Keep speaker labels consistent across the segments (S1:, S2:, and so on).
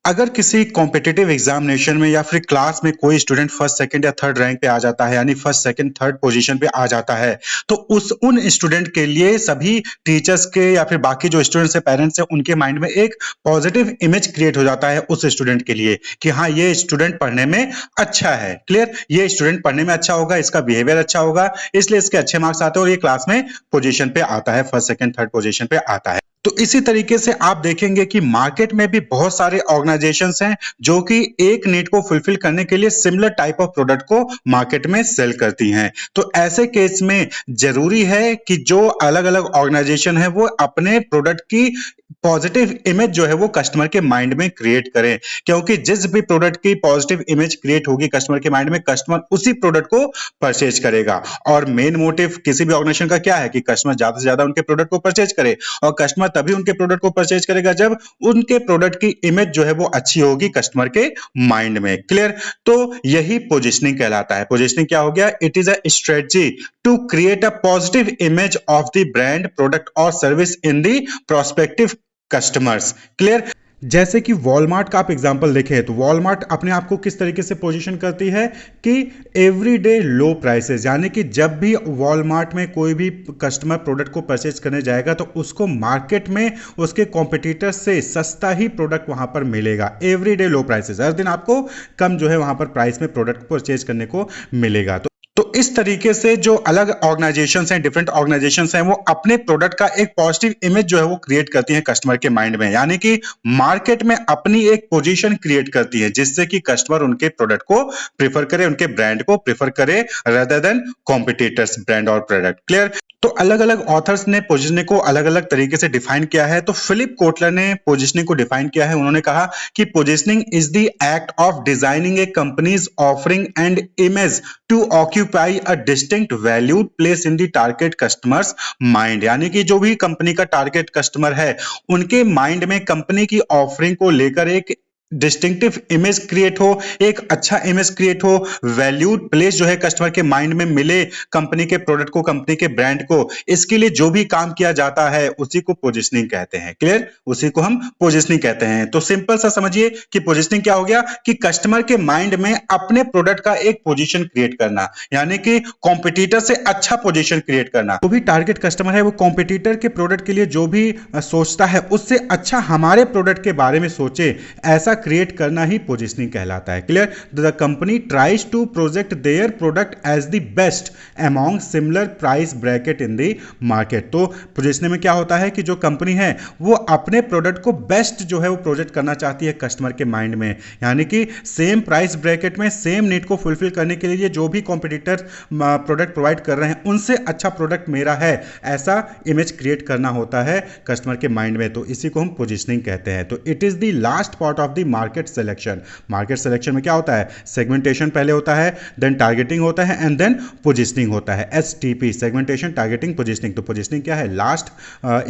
S1: अगर किसी competitive examination में या फिर क्लास में कोई स्टूडेंट फर्स्ट सेकंड या थर्ड रैंक पे आ जाता है, यानी फर्स्ट सेकंड थर्ड पोजीशन पे आ जाता है, तो उन स्टूडेंट के लिए सभी टीचर्स के या फिर बाकी जो स्टूडेंट्स हैं, पेरेंट्स हैं, उनके माइंड में एक पॉजिटिव इमेज क्रिएट हो जाता है उस स्टूडेंट के लिए कि हाँ, ये स्टूडेंट पढ़ने में अच्छा है। क्लियर? ये स्टूडेंट पढ़ने में अच्छा होगा, इसका बिहेवियर अच्छा होगा, इसलिए इसके अच्छे मार्क्स आते हैं और ये क्लास में पोजीशन पे आता है, फर्स्ट सेकंड थर्ड पोजीशन पे आता है। तो इसी तरीके से आप देखेंगे कि मार्केट में भी बहुत सारे ऑर्गेनाइजेशंस हैं जो कि एक नीड को फुलफिल करने के लिए सिमिलर टाइप ऑफ प्रोडक्ट को मार्केट में सेल करती हैं। तो ऐसे केस में जरूरी है कि जो अलग-अलग ऑर्गेनाइजेशन है वो अपने प्रोडक्ट की पॉजिटिव इमेज जो है वो कस्टमर के माइंड में क्रिएट करें, क्योंकि जिस भी प्रोडक्ट की पॉजिटिव इमेज क्रिएट होगी कस्टमर के माइंड में, कस्टमर उसी प्रोडक्ट को परचेज करेगा। और मेन मोटिव किसी भी ऑर्गेनाइजेशन का क्या है कि कस्टमर ज्यादा से ज्यादा उनके प्रोडक्ट को परचेज करे, और कस्टमर तभी उनके प्रोडक्ट को परचेज करेगा जब उनके प्रोडक्ट की इमेज जो है वो अच्छी होगी कस्टमर के माइंड में। क्लियर? तो यही पोजिशनिंग कहलाता है। पोजिशनिंग क्या हो गया? It is a strategy to create a positive image of the brand, product और service in the prospective customers. Clear? जैसे कि वॉलमार्ट का आप एग्जांपल देखें तो वॉलमार्ट अपने आप को किस तरीके से पोजीशन करती है कि एवरीडे लो प्राइसेस, यानी कि जब भी वॉलमार्ट में कोई भी कस्टमर प्रोडक्ट को परचेज करने जाएगा तो उसको मार्केट में उसके कॉम्पिटिटर से सस्ता ही प्रोडक्ट वहां पर मिलेगा। एवरीडे लो प्राइसेस, हर दिन आपको कम जो है वहां पर प्राइस में प्रोडक्ट परचेज करने को मिलेगा। तो इस तरीके से जो अलग ऑर्गेनाइजेशंस हैं, डिफरेंट ऑर्गेनाइजेशंस हैं, वो अपने प्रोडक्ट का एक पॉजिटिव इमेज जो है वो क्रिएट करती हैं कस्टमर के माइंड में, यानी कि मार्केट में अपनी एक पोजीशन क्रिएट करती है जिससे कि कस्टमर उनके प्रोडक्ट को प्रेफर करे, उनके ब्रांड को प्रेफर करे रादर देन कॉम्पिटिटर्स ब्रांड और प्रोडक्ट। क्लियर? तो अलग अलग ऑथर्स ने पोजिशनिंग को अलग अलग तरीके से डिफाइन किया है। तो फिलिप कोटलर ने पोजिशनिंग को डिफाइन किया है। उन्होंने कहा कि positioning is the act of designing a company's offering and image to occupy a distinct valued place in the target customers mind, यानी कि जो भी कंपनी का टारगेट कस्टमर है उनके माइंड में कंपनी की ऑफरिंग को लेकर एक डिस्टिंक्टिव इमेज क्रिएट हो, एक अच्छा इमेज क्रिएट हो, वैल्यूड प्लेस जो है कस्टमर के माइंड में मिले कंपनी के प्रोडक्ट को, कंपनी के ब्रांड को, इसके लिए जो भी काम किया जाता है उसी को पोजिशनिंग कहते हैं। क्लियर? उसी को हम पोजिशनिंग कहते हैं। तो सिंपल सा समझिए कि पोजिशनिंग क्या हो गया कि कस्टमर के माइंड में अपने प्रोडक्ट का एक पोजीशन क्रिएट करना, यानी कि कॉम्पिटिटर से अच्छा पोजीशन क्रिएट करना। जो भी टारगेट कस्टमर है वो कॉम्पिटिटर के प्रोडक्ट के लिए जो भी सोचता है उससे अच्छा हमारे प्रोडक्ट के बारे में सोचे, ऐसा क्रिएट करना ही पोजीशनिंग कहलाता है। Clear? The company tries to project their product as the best among similar price bracket in the market. तो पोजीशनिंग में क्या होता है कि जो कंपनी है वो अपने प्रोडक्ट को बेस्ट जो है वो प्रोजेक्ट करना चाहती है कस्टमर के माइंड में, यानी कि सेम प्राइस ब्रैकेट में सेम नीड को फुलफिल करने के लिए जो भी कॉम्पिटिटर प्रोडक्ट प्रोवाइड कर रहे हैं उनसे अच्छा प्रोडक्ट मेरा है, ऐसा इमेज क्रिएट करना होता है कस्टमर के माइंड में। तो इसी को हम पोजीशनिंग कहते हैं। तो it is the last part of the market selection. Market selection में क्या होता है? सेगमेंटेशन पहले होता है, देन टारगेटिंग होता है एंड देन पोजीशनिंग होता है। STP, segmentation, targeting, positioning. तो पोजीशनिंग क्या है? लास्ट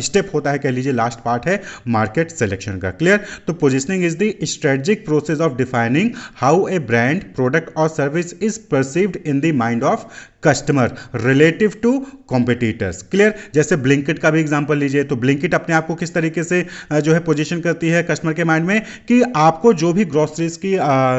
S1: स्टेप होता है, कह लीजिए लास्ट पार्ट है मार्केट सिलेक्शन का। क्लियर? तो positioning is the strategic process of defining how a brand, product और service is perceived in the mind of customer relative to competitors. Clear? जैसे ब्लिंकिट का भी एग्जांपल लीजिए, तो ब्लिंकिट अपने आप को किस तरीके से जो है पोजीशन करती है कस्टमर के माइंड में कि आपको जो भी ग्रोसरीज की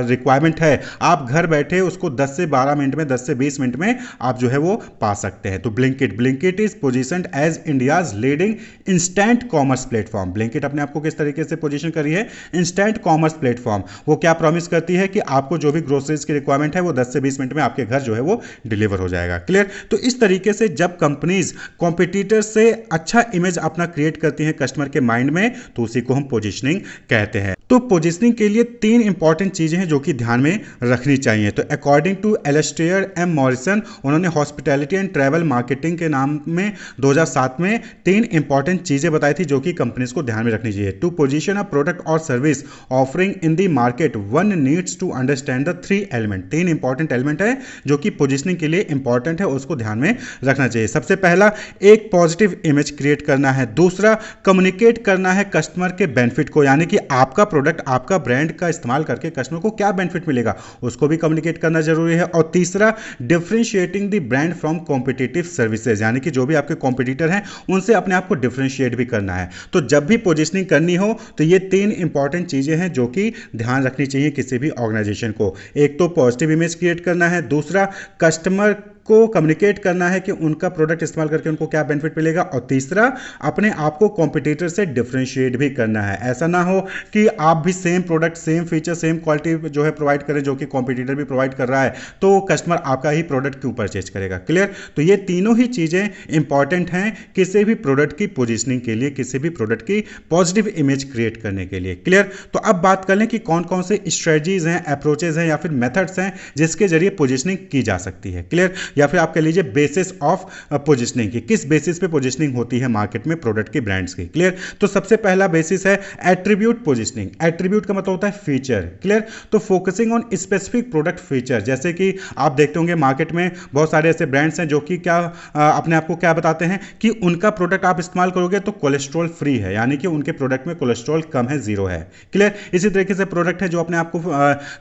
S1: रिक्वायरमेंट है आप घर बैठे उसको 10 से 12 मिनट में, 10 से 20 मिनट में आप जो है वो पा सकते हैं। तो Blinkit is positioned as India's leading instant commerce platform. Blinkit अपने आप को किस तरीके से पोजीशन करी है? Instant commerce platform. वो क्या प्रॉमिस करती है कि आपको जो भी ग्रोसरीज की रिक्वायरमेंट है वो 10 से 20 मिनट में आपके घर जो है वो डिलीवर हो जाएगा। क्लियर? तो इस तरीके से जब कंपनीज कॉम्पिटिटर से अच्छा इमेज अपना क्रिएट करती हैं कस्टमर के माइंड में तो उसी को हम पोजीशनिंग कहते हैं। तो पोजीशनिंग के लिए 3 इंपॉर्टेंट चीजें हैं जो कि ध्यान में रखनी चाहिए। तो according to Alistair M Morrison, उन्होंने हॉस्पिटैलिटी एंड ट्रैवल मार्केटिंग के नाम में 2007 में 3 इंपॉर्टेंट चीजें बताई थी जो कि कंपनीज को ध्यान में रखनी चाहिए। टू पोजीशन अ प्रोडक्ट और service offering in the market one needs to understand the 3 element. 3 important element है जो कि पोजीशनिंग के लिए इंपॉर्टेंट है उसको ध्यान में रखना चाहिए। सबसे पहला, एक पॉजिटिव इमेज क्रिएट करना है। दूसरा, कम्युनिकेट करना है कस्टमर के बेनिफिट को, यानी कि आपका प्रोडक्ट, आपका ब्रांड का इस्तेमाल करके कस्टमर को क्या बेनिफिट मिलेगा उसको भी कम्युनिकेट करना जरूरी है। और तीसरा, differentiating the brand from competitive services, यानी कि जो भी आपके कॉम्पिटिटर हैं उनसे अपने आप को डिफरेंशिएट भी करना है। तो जब भी पोजीशनिंग करनी हो तो ये तीन इंपॉर्टेंट चीजें हैं जो कि ध्यान रखनी चाहिए किसी भी ऑर्गेनाइजेशन को। एक तो पॉजिटिव इमेज क्रिएट करना है, दूसरा कस्टमर को कम्युनिकेट करना है कि उनका प्रोडक्ट इस्तेमाल करके उनको क्या बेनिफिट मिलेगा, और तीसरा, अपने आप को कॉम्पिटिटर से डिफरेंशिएट भी करना है। ऐसा ना हो कि आप भी same product, same feature, same quality जो है प्रोवाइड करें जो कि कॉम्पिटिटर भी प्रोवाइड कर रहा है, तो कस्टमर आपका ही प्रोडक्ट क्यों परचेज करेगा। क्लियर? तो ये तीनों ही चीजें इंपॉर्टेंट हैं किसी भी प्रोडक्ट की पोजिशनिंग के लिए, किसी भी प्रोडक्ट की पॉजिटिव इमेज क्रिएट करने के लिए। क्लियर? तो अब बात कर लें कि कौन कौन से स्ट्रेटजीज हैं, अप्रोचेज हैं या फिर मेथड्स हैं जिसके जरिए पोजिशनिंग की जा सकती है। क्लियर? या फिर आप कह लीजिए बेसिस ऑफ पोजीशनिंग की, किस बेसिस पे पोजीशनिंग होती है मार्केट में प्रोडक्ट की, ब्रांड्स की। क्लियर? तो सबसे पहला बेसिस है एट्रीब्यूट पोजीशनिंग। एट्रीब्यूट का मतलब होता है फीचर। क्लियर? तो focusing on specific product feature, जैसे कि आप देखते होंगे मार्केट में बहुत सारे ऐसे ब्रांड्स हैं जो कि क्या अपने आप को क्या बताते हैं कि उनका प्रोडक्ट आप इस्तेमाल करोगे तो कोलेस्ट्रॉल फ्री है, यानी कि उनके प्रोडक्ट में कोलेस्ट्रॉल कम है, जीरो है। क्लियर? इसी तरीके से प्रोडक्ट है जो अपने आप को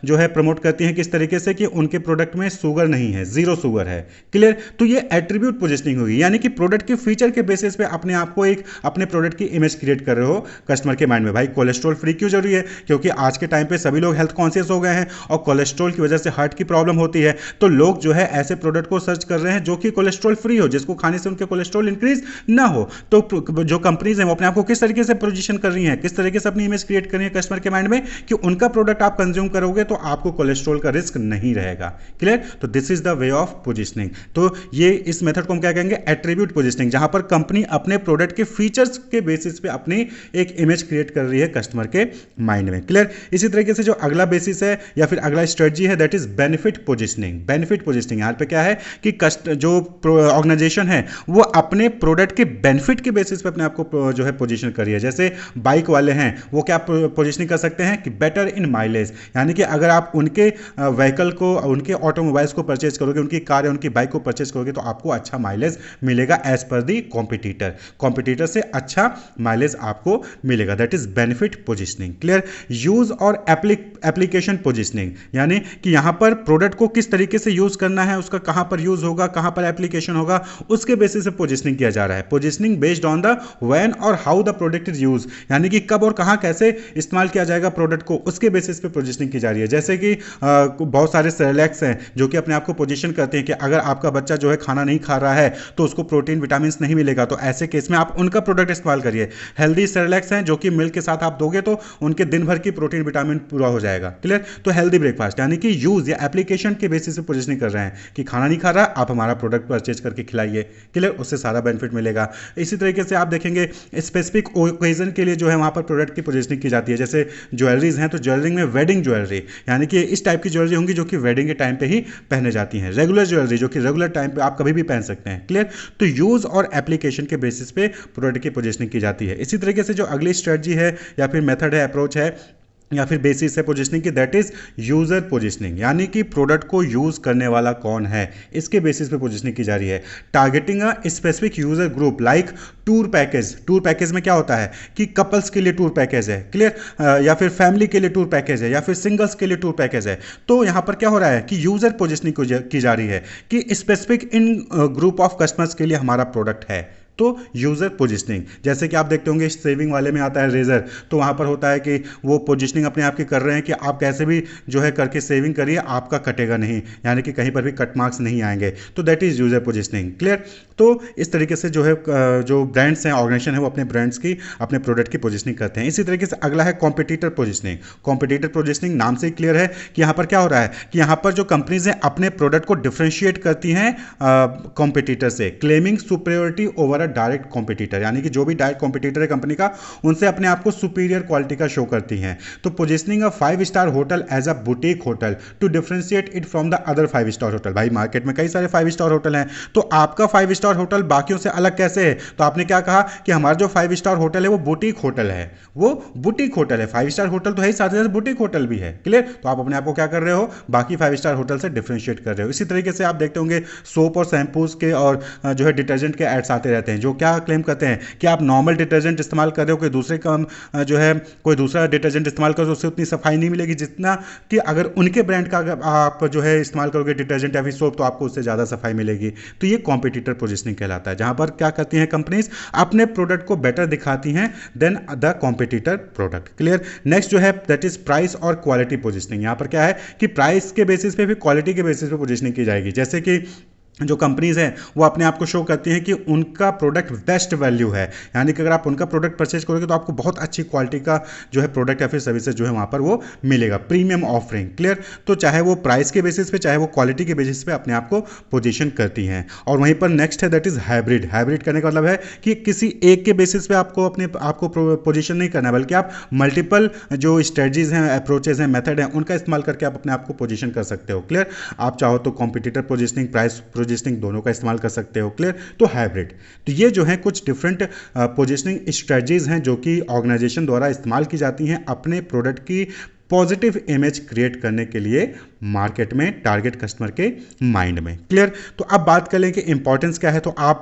S1: जो है प्रमोट करती हैं किस तरीके से कि उनके प्रोडक्ट में शुगर नहीं है, जीरो शुगर है। क्लियर? तो ये एट्रीब्यूट पोजीशनिंग होगी, यानी कि प्रोडक्ट के फीचर के बेसिस पे अपने आप को एक अपने प्रोडक्ट की इमेज क्रिएट कर रहे हो कस्टमर के माइंड में। भाई कोलेस्ट्रॉल फ्री क्यों जरूरी है? क्योंकि आज के टाइम पे सभी लोग हेल्थ कॉन्शियस हो गए हैं और कोलेस्ट्रॉल की वजह से हार्ट की प्रॉब्लम होती है, तो लोग जो है ऐसे प्रोडक्ट को सर्च कर रहे हैं जो कि कोलेस्ट्रॉल फ्री हो, जिसको खाने से उनके कोलेस्ट्रॉल इंक्रीज ना हो। तो जो कंपनीज हैं वो अपने आप को किस तरीके से पोजीशन कर रही हैं, किस तरीके से अपनी इमेज क्रिएट कर रही है कस्टमर के माइंड में कि उनका प्रोडक्ट आप कंज्यूम करोगे तो आपको कोलेस्ट्रॉल का रिस्क नहीं रहेगा। क्लियर? तो this is the way of positioning. तो ये इस मेथड को हम क्या कहेंगे, एट्रीब्यूट पोजीशनिंग, जहां पर कंपनी अपने प्रोडक्ट के फीचर्स के बेसिस पे अपनी एक इमेज क्रिएट कर रही है कस्टमर के माइंड में। क्लियर? इसी तरीके से जो अगला बेसिस है या फिर अगला स्ट्रेटजी है that is benefit positioning. Benefit positioning यहां पे क्या है कि जो ऑर्गेनाइजेशन है वो अपने प्रोडक्ट के बेनिफिट के बेसिस पे अपने आप को जो है पोजीशन कर रही है। जैसे बाइक वाले हैं वो क्या पोजीशनिंग कर सकते हैं कि बेटर इन माइलेज, यानी कि अगर आप उनके व्हीकल को, उनके ऑटोमोबाइल्स को परचेज करोगे, उनकी कार या उनकी बाइक को परचेज करोगे तो आपको अच्छा माइलेज मिलेगा एज पर दी कॉम्पिटिटर, कॉम्पिटिटर से अच्छा माइलेज आपको मिलेगा। That is benefit positioning. Clear? Use और एप्लीकेशन पोजीशनिंग, यानी कि यहां पर प्रोडक्ट को किस तरीके से यूज करना है, उसका कहां पर यूज होगा, कहां पर एप्लीकेशन होगा, उसके बेसिस से पोजीशनिंग किया जा रहा है। Positioning based on the when और how the product is use, यानी कि कब और कहां कैसे इस्तेमाल किया जाएगा प्रोडक्ट को, उसके बेसिस पे पोजीशनिंग की जा रही है। जैसे कि बहुत सारे सेरेलैक्स हैं जो कि अपने आप को पोजीशन करते हैं कि अगर आपका बच्चा जो है खाना नहीं खा रहा है तो उसको प्रोटीन विटामिन नहीं मिलेगा, तो ऐसे केस में आप उनका प्रोडक्ट इस्तेमाल करिए। हेल्दी सेरेलैक्स हैं जो कि मिल्क के साथ आप दोगे तो उनके दिन भर की प्रोटीन विटामिन पूरा हो जाएगा। क्लियर? तो हेल्दी ब्रेकफास्ट, यानी कि यूज या एप्लीकेशन के बेसिस पे पोजीशनिंग कर रहे हैं कि खाना नहीं खा रहा, आप हमारा प्रोडक्ट परचेज करके खिलाइए। क्लियर? उससे सारा बेनिफिट मिलेगा। इसी तरीके से आप देखेंगे स्पेसिफिक ओकेजन के लिए जो है वहां पर प्रोडक्ट की पोजीशनिंग की जाती है। जैसे ज्वेलरीज हैं तो ज्वेलरी में वेडिंग ज्वेलरी, यानी कि इस टाइप की ज्वेलरी होंगी जो कि वेडिंग के टाइम पे ही पहने जाती हैं। रेगुलर ज्वेलरी जो कि रेगुलर टाइम पे आप कभी भी पहन सकते हैं। क्लियर? तो यूज और एप्लीकेशन के बेसिस पे प्रोडक्ट की पोजीशनिंग की जाती है। इसी तरीके से जो अगली स्ट्रेटजी है या फिर मेथड है, अप्रोच है या फिर बेसिस है पोजीशनिंग की, दैट इज यूजर पोजीशनिंग, यानी कि प्रोडक्ट को यूज करने वाला कौन है इसके बेसिस पे पोजीशनिंग की जा रही है। Targeting a specific user group like tour package. Tour package में क्या होता है कि कपल्स के लिए टूर पैकेज है। क्लियर? या फिर फैमिली के लिए टूर पैकेज है या फिर सिंगल्स के लिए टूर पैकेज है। तो यहां पर क्या हो रहा है कि यूजर पोजीशनिंग की जा रही है कि specific in group of customers के लिए हमारा प्रोडक्ट है। तो यूजर पोजीशनिंग, जैसे कि आप देखते होंगे सेविंग वाले में आता है रेजर, तो वहां पर होता है कि वो पोजीशनिंग अपने आप की कर रहे हैं कि आप कैसे भी जो है करके सेविंग करिए, आपका कटेगा नहीं, यानी कि कहीं पर भी कट मार्क्स नहीं आएंगे। तो that is user positioning. Clear? तो इस तरीके से जो है जो ब्रांड्स हैं, ऑर्गेनाइजेशन है, वो अपने ब्रांड्स की, अपने प्रोडक्ट की पोजीशनिंग करते हैं। इसी तरीके से अगला है कॉम्पिटिटर पोजीशनिंग। कॉम्पिटिटर पोजीशनिंग नाम से ही क्लियर है कि यहां पर क्या हो रहा है कि यहां पर जो कंपनीज हैं अपने प्रोडक्ट को डिफरेंशिएट करती हैं कॉम्पिटिटर से, claiming superiority over a direct competitor, यानी कि जो भी डायरेक्ट कॉम्पिटिटर है कंपनी का, उनसे अपने आप को सुपीरियर क्वालिटी का शो करती हैं। तो positioning a 5 star hotel as a boutique hotel to differentiate it from the other 5 star hotel. भाई मार्केट में कई सारे 5 स्टार होटल हैं, तो आपका 5 स्टार होटल बाकियों से अलग कैसे है? तो आपने क्या कहा कि हमारा जो 5 स्टार होटल है वो बुटीक होटल है, वो बुटीक होटल है। 5 स्टार होटल तो है ही, साथ ही साथ बुटीक होटल भी है। क्लियर? तो आप अपने आप को क्या कर रहे हो, बाकी 5 स्टार होटल से डिफरेंशिएट कर रहे हो। इसी तरीके से आप देखते होंगे सोप और शैम्पूज के और जो है डिटर्जेंट के एड्स आते रहते हैं, जो क्या क्लेम करते हैं कि आप नॉर्मल डिटर्जेंट इस्तेमाल कर रहे हो, कोई दूसरे कम जो है कोई दूसरा डिटर्जेंट इस्तेमाल करो, उससे उतनी सफाई नहीं मिलेगी जितना कि अगर उनके ब्रांड का अगर आप जो है इस्तेमाल करोगे डिटर्जेंट या फिर सोप, तो आपको उससे ज़्यादा सफाई मिलेगी। तो ये कॉम्पिटिटर पोजिशनिंग कहलाता है, जहां पर क्या करती हैं कंपनीज, अपने प्रोडक्ट को बेटर दिखाती हैं then the competitor product. Clear? Next जो है दैट इज प्राइस और क्वालिटी पोजिशनिंग। यहां पर क्या है कि प्राइस के बेसिस पे भी क्वालिटी के बेसिस पे पोजिशनिंग की जाएगी। जैसे कि जो कंपनीज हैं वो अपने आप को शो करती हैं कि उनका प्रोडक्ट बेस्ट वैल्यू है, यानी कि अगर आप उनका प्रोडक्ट परचेज करोगे तो आपको बहुत अच्छी क्वालिटी का जो है प्रोडक्ट या फिर सर्विसेज जो है वहाँ पर वो मिलेगा, प्रीमियम ऑफरिंग। क्लियर? तो चाहे वो प्राइस के बेसिस पे चाहे वो क्वालिटी के बेसिस पे अपने आप को पोजीशन करती हैं। और वहीं पर नेक्स्ट है दैट इज हाइब्रिड। हाइब्रिड करने का मतलब है कि किसी एक के बेसिस पे आपको अपने आपको पोजीशन नहीं करना है, बल्कि आप मल्टीपल जो स्ट्रेटजीज हैं, अप्रोचेज हैं, मेथड हैं, उनका इस्तेमाल करके आप अपने आप को पोजीशन कर सकते हो। क्लियर? आप चाहो तो कॉम्पिटिटर पोजीशनिंग, प्राइस पोजीशनिंग दोनों का इस्तेमाल कर सकते हो। क्लियर? तो हाइब्रिड। तो ये जो है कुछ डिफरेंट पोजीशनिंग स्ट्रेटजीज हैं जो कि ऑर्गेनाइजेशन द्वारा इस्तेमाल की जाती हैं अपने प्रोडक्ट की पॉजिटिव इमेज क्रिएट करने के लिए मार्केट में, टारगेट कस्टमर के माइंड में। क्लियर? तो अब बात कर लें कि इंपॉर्टेंस क्या है। तो आप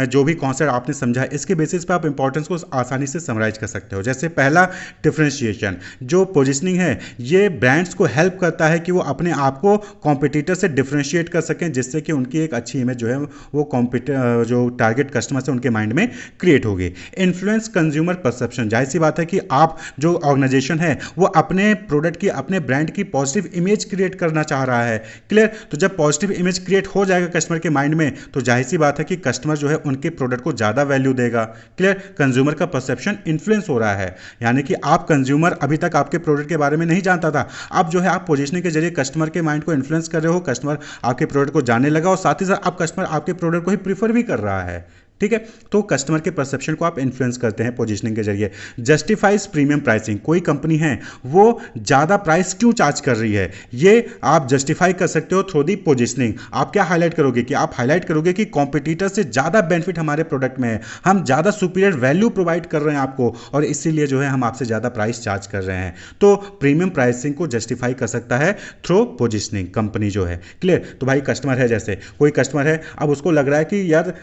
S1: जो भी कॉन्सेप्ट आपने समझा है इसके बेसिस पे आप इंपॉर्टेंस को आसानी से समराइज कर सकते हो। जैसे पहला, डिफरेंशिएशन। जो पोजीशनिंग है ये ब्रांड्स को हेल्प करता है कि वो अपने आप को कॉम्पिटिटर से डिफरेंशिएट कर सकें, जिससे कि उनकी एक अच्छी इमेज जो है वो जो टारगेट कस्टमर से उनके माइंड में क्रिएट होगी। Influence consumer perception. जाहिर सी बात है कि आप जो ऑर्गेनाइजेशन है वो अपने प्रोडक्ट की, अपने ब्रांड की पॉजिटिव इमेज क्रिएट करना चाह रहा है। क्लियर? तो जब पॉजिटिव इमेज क्रिएट हो जाएगा कस्टमर के माइंड में, तो जाहिर सी बात है कि कस्टमर जो है उनके प्रोडक्ट को ज्यादा वैल्यू देगा। क्लियर? कंज्यूमर का परसेप्शन इन्फ्लुएंस हो रहा है, यानी कि आप कंज्यूमर अभी तक आपके प्रोडक्ट के बारे में नहीं जानता था, अब जो है आप पोजीशनिंग के जरिए कस्टमर के माइंड को इन्फ्लुएंस कर रहे हो, कस्टमर आपके प्रोडक्ट को जानने लगा और साथ ही साथ अब कस्टमर आपके प्रोडक्ट को ही प्रीफर भी कर रहा है। ठीक है? तो कस्टमर के परसेप्शन को आप इन्फ्लुएंस करते हैं पोजीशनिंग के जरिए। Justifies premium pricing. कोई कंपनी है वो ज्यादा प्राइस क्यों चार्ज कर रही है, ये आप जस्टिफाई कर सकते हो थ्रू दी पोजीशनिंग। आप क्या हाईलाइट करोगे कि आप हाईलाइट करोगे कि कॉम्पिटिटर से ज्यादा बेनिफिट हमारे प्रोडक्ट में है, हम ज्यादा सुपीरियर वैल्यू प्रोवाइड कर रहे हैं आपको, और इसीलिए जो है हम आपसे ज्यादा प्राइस चार्ज कर रहे हैं। तो प्रीमियम प्राइसिंग को जस्टिफाई कर सकता है थ्रू पोजीशनिंग कंपनी जो है। क्लियर? तो भाई कस्टमर है, जैसे कोई कस्टमर है, अब उसको लग रहा है कि यार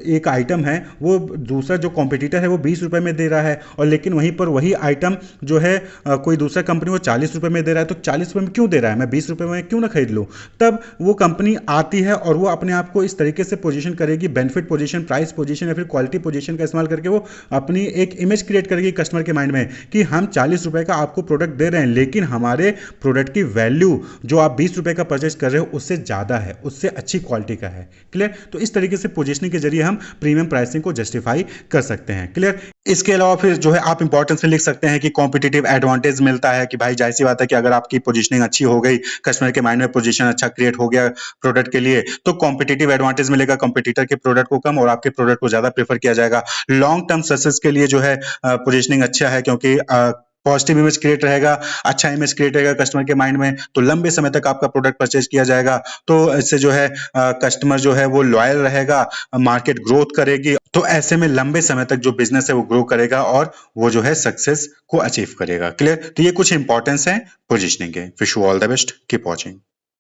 S1: एक आइटम है वो दूसरा जो कॉम्पिटिटर है वो 20 रुपए में दे रहा है, और लेकिन वहीं पर वही आइटम जो है कोई दूसरा कंपनी वो 40 रुपए में दे रहा है, तो 40 रुपए में क्यों दे रहा है, मैं 20 रुपए में क्यों ना खरीद लूं। तब वो कंपनी आती है और वो अपने आप को इस तरीके से पोजीशन करेगी, बेनिफिट पोजीशन, प्राइस पोजीशन या फिर क्वालिटी पोजीशन का इस्तेमाल करके वो अपनी एक इमेज क्रिएट करेगी कस्टमर के माइंड में कि हम 40 रुपए का आपको प्रोडक्ट दे रहे हैं, लेकिन हमारे प्रोडक्ट की वैल्यू जो आप 20 रुपए का परचेज कर रहे हो उससे ज्यादा है, उससे अच्छी क्वालिटी का है। क्लियर? तो इस तरीके से पोजीशनिंग के जरिए हम प्रीमियम प्राइसिंग को जस्टिफाई कर सकते हैं। क्लियर? इसके अलावा फिर जो है आप इंपॉर्टेंस से लिख सकते हैं कि कॉम्पिटिटिव एडवांटेज मिलता है, कि भाई जाहिर सी बात है कि अगर आपकी पोजीशनिंग अच्छी हो गई, कस्टमर के माइंड में पोजीशन अच्छा क्रिएट हो गया प्रोडक्ट के लिए, तो कॉम्पिटिटिव एडवांटेज मिलेगा, कंपटीटर के प्रोडक्ट को कम और आपके प्रोडक्ट को ज्यादा प्रेफर किया जाएगा। लॉन्ग टर्म सक्सेस के लिए जो है पोजीशनिंग अच्छा है, क्योंकि पॉजिटिव इमेज क्रिएट रहेगा, अच्छा इमेज क्रिएट रहेगा कस्टमर के माइंड में, तो लंबे समय तक आपका प्रोडक्ट परचेज किया जाएगा। तो इससे जो है कस्टमर जो है वो लॉयल रहेगा, मार्केट ग्रोथ करेगी, तो ऐसे में लंबे समय तक जो बिजनेस है वो ग्रो करेगा और वो जो है सक्सेस को अचीव करेगा। क्लियर? तो ये कुछ इंपॉर्टेंस है पोजीशनिंग के। Wish you all the best, keep watching.